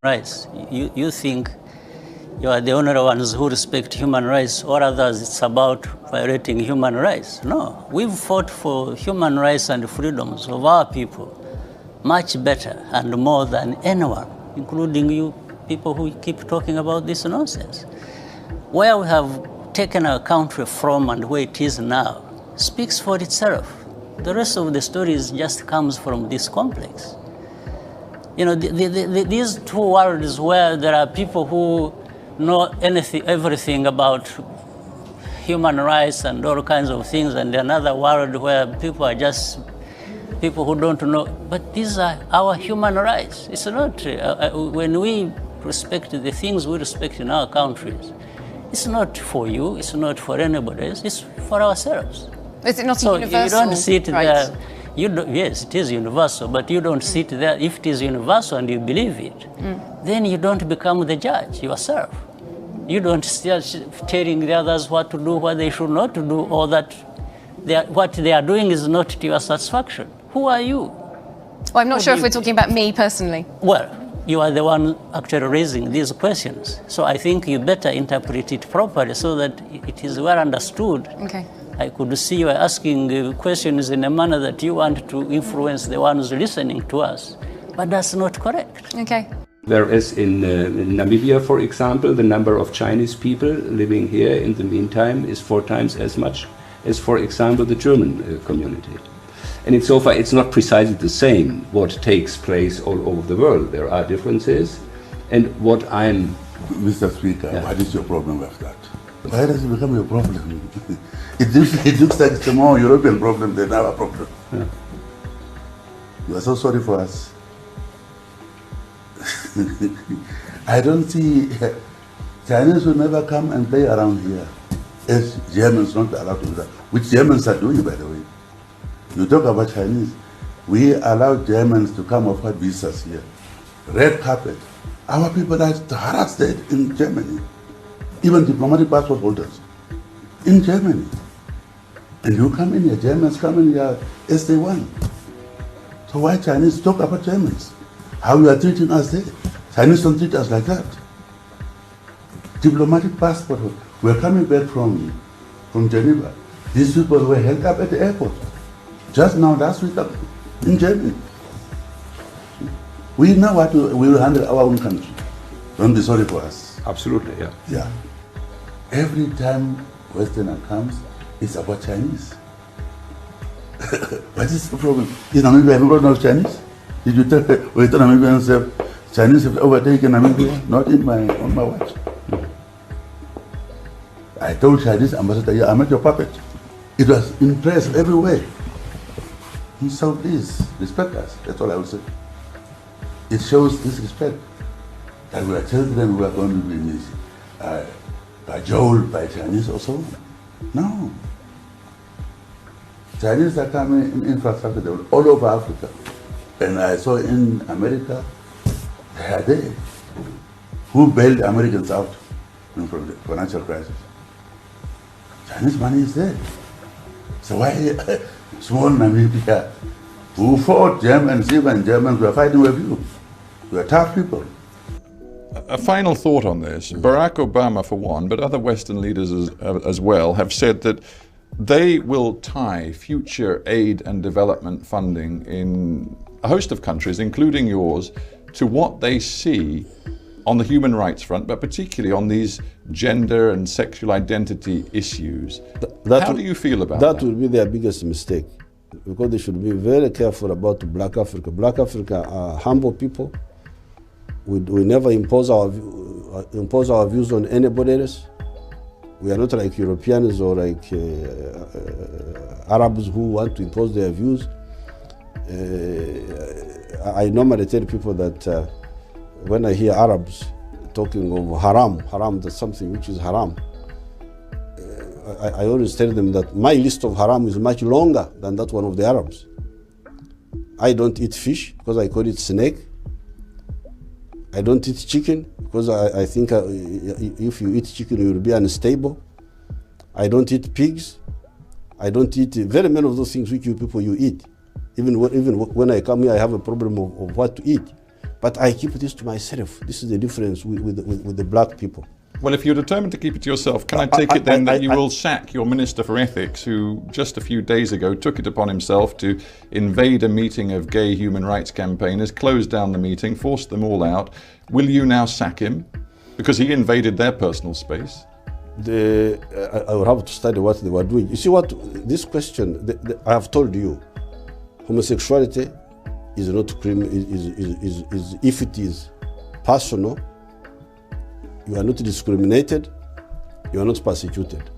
rights. You think you are the only ones who respect human rights, or others it's about violating human rights. No, we've fought for human rights and freedoms of our people much better and more than anyone, including you people who keep talking about this nonsense. Where we have taken our country from and where it is now speaks for itself. The rest of the story just comes from this complex. You know, these two worlds where there are people who know everything about human rights and all kinds of things, and another world where people are just people who don't know. But these are our human rights. It's not, when we respect the things we respect in our countries, it's not for you, it's not for anybody else, it's for ourselves. Is it not so a universal you don't sit right? there. Yes, it is universal, but you don't sit there. If it is universal and you believe it, then you don't become the judge yourself. You don't start telling the others what to do, what they should not do, or that what they are doing is not to your satisfaction. Who are you? Well, I'm not sure if we're talking about me personally. Well, you are the one actually raising these questions. So I think you better interpret it properly so that it is well understood. Okay. I could see you asking questions in a manner that you want to influence the ones listening to us, but that's not correct. Okay. Whereas in Namibia, for example, the number of Chinese people living here in the meantime is 4 times as much as, for example, the German community. And so far, it's not precisely the same what takes place all over the world. There are differences. And what I'm... Mr. Speaker, what is your problem with that? Why does it become your problem? It looks like it's a more European problem than our problem. Yeah. You are so sorry for us. I don't see... Chinese will never come and play around here. As Germans not allowed to do that. Which Germans are doing, by the way. You talk about Chinese. We allow Germans to come offer visas here. Red carpet. Our people are harassed in Germany. Even diplomatic passport holders in Germany. And you come in here, Germans come in here as they want. So why Chinese talk about Germans? How you are treating us there? Chinese don't treat us like that. Diplomatic passport, we're coming back from Geneva. These people were held up at the airport. Just now, last week, in Germany. We know what we will handle our own country. Don't be sorry for us. Absolutely, yeah. Yeah. Every time Westerner comes, it's about Chinese. What is the problem? Is Namibia having a problem of Chinese? Did you tell Namibians Chinese have overtaken Namibia? Not on my watch. I told Chinese ambassador, yeah, I'm not your puppet. It was impressed everywhere. So please, respect us. That's all I will say. It shows disrespect. That we are children who are going to be cajoled by Chinese or so. No. Chinese are coming in infrastructure all over Africa. And I saw in America, they are there. Who bailed Americans out from the financial crisis? Chinese money is there. So why small Namibia, who fought Germans, even Germans were fighting with you. You are tough people. A final thought on this. Barack Obama, for one, but other Western leaders as well, have said that they will tie future aid and development funding in a host of countries, including yours, to what they see on the human rights front, but particularly on these gender and sexual identity issues. How do you feel about that? That will be their biggest mistake, because they should be very careful about Black Africa. Black Africa are humble people. We never impose our views on anybody else. We are not like Europeans or like Arabs who want to impose their views. I normally tell people that when I hear Arabs talking of haram, that's something which is haram. I always tell them that my list of haram is much longer than that one of the Arabs. I don't eat fish because I call it snake. I don't eat chicken because I think if you eat chicken, you will be unstable. I don't eat pigs. I don't eat very many of those things which you people eat. Even when I come here, I have a problem of what to eat. But I keep this to myself. This is the difference with the black people. Well, if you're determined to keep it to yourself, can I take it then that you will sack your Minister for Ethics, who just a few days ago took it upon himself to invade a meeting of gay human rights campaigners, close down the meeting, force them all out? Will you now sack him? Because he invaded their personal space. I would have to study what they were doing. You see what, this question, I have told you, homosexuality is not criminal, if it is personal, you are not discriminated, you are not persecuted.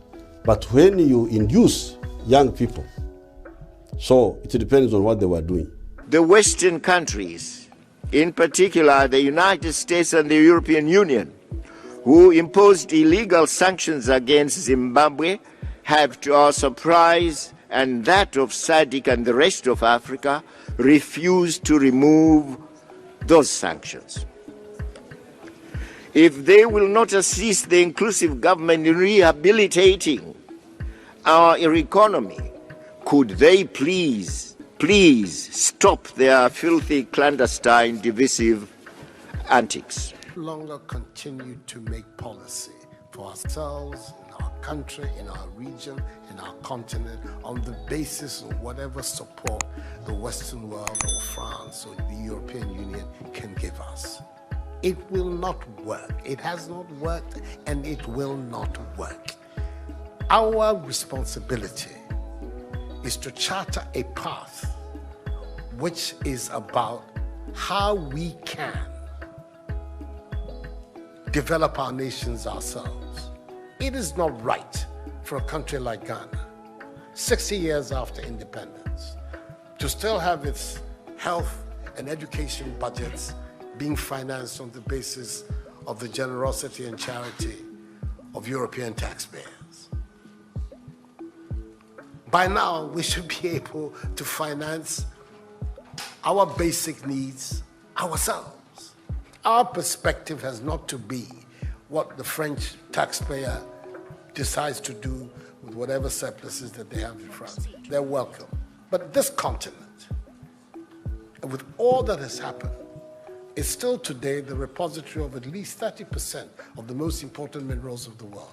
But when you induce young people, so it depends on what they were doing. The Western countries, in particular the United States and the European Union, who imposed illegal sanctions against Zimbabwe, have, to our surprise and that of SADC and the rest of Africa, refused to remove those sanctions. If they will not assist the inclusive government in rehabilitating our economy, could they please stop their filthy, clandestine, divisive antics? Longer continue to make policy for ourselves, in our country, in our region, in our continent, on the basis of whatever support the Western world or France or the European Union can give us. It will not work. It has not worked, and it will not work. Our responsibility is to charter a path which is about how we can develop our nations ourselves. It is not right for a country like Ghana, 60 years after independence, to still have its health and education budgets being financed on the basis of the generosity and charity of European taxpayers. By now, we should be able to finance our basic needs ourselves. Our perspective has not to be what the French taxpayer decides to do with whatever surpluses that they have in France. They're welcome. But this continent, and with all that has happened, is still today the repository of at least 30% of the most important minerals of the world.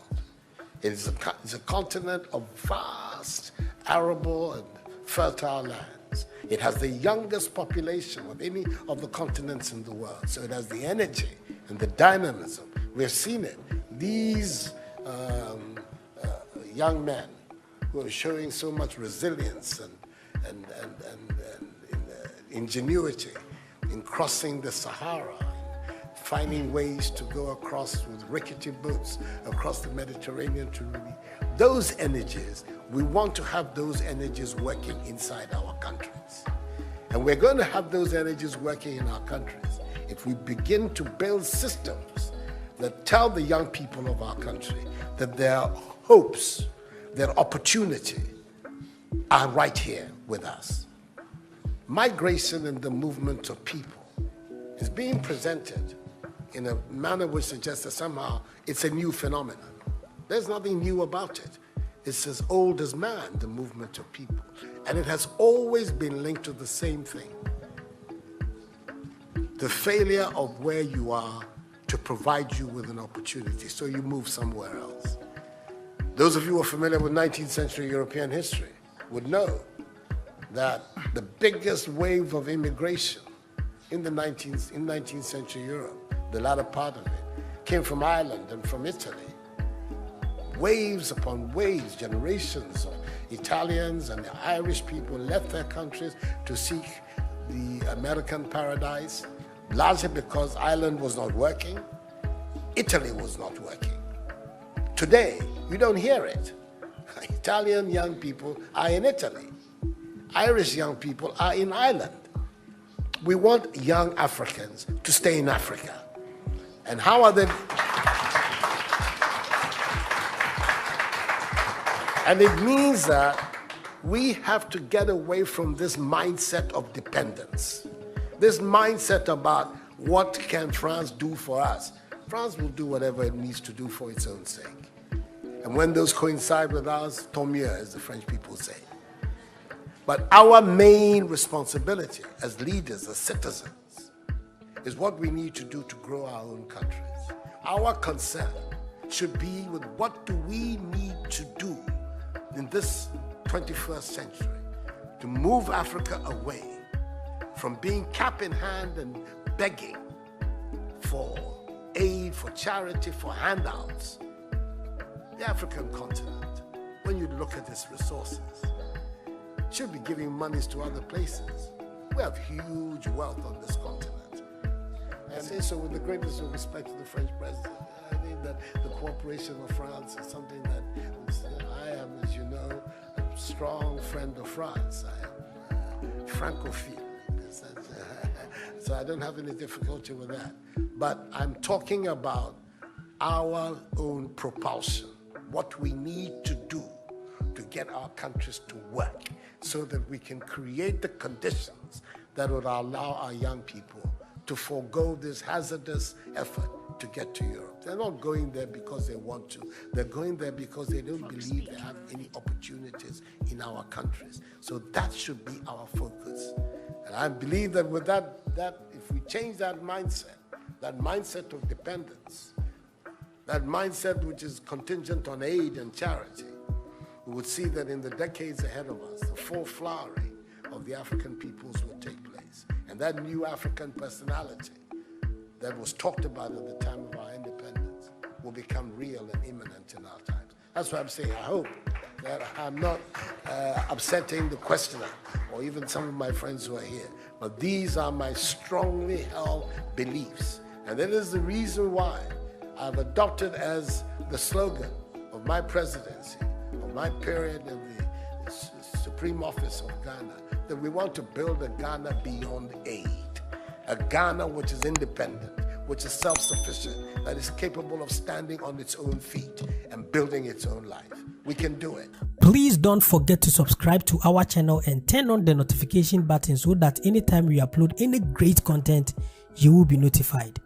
It is a continent of vast, arable and fertile lands. It has the youngest population of any of the continents in the world. So it has the energy and the dynamism. We've seen it. These young men who are showing so much resilience and ingenuity in crossing the Sahara, finding ways to go across with rickety boats across the Mediterranean to really, those energies, we want to have those energies working inside our countries. And we're going to have those energies working in our countries if we begin to build systems that tell the young people of our country that their hopes, their opportunity are right here with us. Migration and the movement of people is being presented in a manner which suggests that somehow it's a new phenomenon. There's nothing new about it. It's as old as man, the movement of people. And it has always been linked to the same thing. The failure of where you are to provide you with an opportunity, so you move somewhere else. Those of you who are familiar with 19th century European history would know that the biggest wave of immigration in 19th century Europe, the latter part of it, came from Ireland and from Italy. Waves upon waves, generations of Italians and the Irish people left their countries to seek the American paradise, largely because Ireland was not working, Italy was not working. Today, you don't hear it. Italian young people are in Italy. Irish young people are in Ireland. We want young Africans to stay in Africa. And how are they? And it means that we have to get away from this mindset of dependence. This mindset about what can France do for us. France will do whatever it needs to do for its own sake. And when those coincide with ours, tant mieux, as the French people say. But our main responsibility as leaders, as citizens, is what we need to do to grow our own countries. Our concern should be with what do we need to do in this 21st century to move Africa away from being cap in hand and begging for aid, for charity, for handouts. The African continent, when you look at its resources, should be giving monies to other places. We have huge wealth on this continent. I say so with the greatest of respect to the French president. I think that the cooperation of France is something that I am, as you know, a strong friend of France. I am Francophile. So I don't have any difficulty with that. But I'm talking about our own propulsion, what we need to do to get our countries to work so that we can create the conditions that would allow our young people to forego this hazardous effort to get to Europe. They're not going there because they want to. They're going there because they don't believe they have any opportunities in our countries. So that should be our focus. And I believe that with that if we change that mindset of dependence, that mindset which is contingent on aid and charity, we would see that in the decades ahead of us, the full flowering of the African peoples will take place. And that new African personality that was talked about at the time of our independence will become real and imminent in our times. That's what I'm saying. I hope that I'm not upsetting the questioner or even some of my friends who are here. But these are my strongly held beliefs. And that is the reason why I've adopted as the slogan of my presidency, of my period in the Supreme Office of Ghana, that we want to build a Ghana beyond aid. A Ghana which is independent, which is self-sufficient, that is capable of standing on its own feet and building its own life. We can do it. Please don't forget to subscribe to our channel and turn on the notification button so that anytime we upload any great content, you will be notified.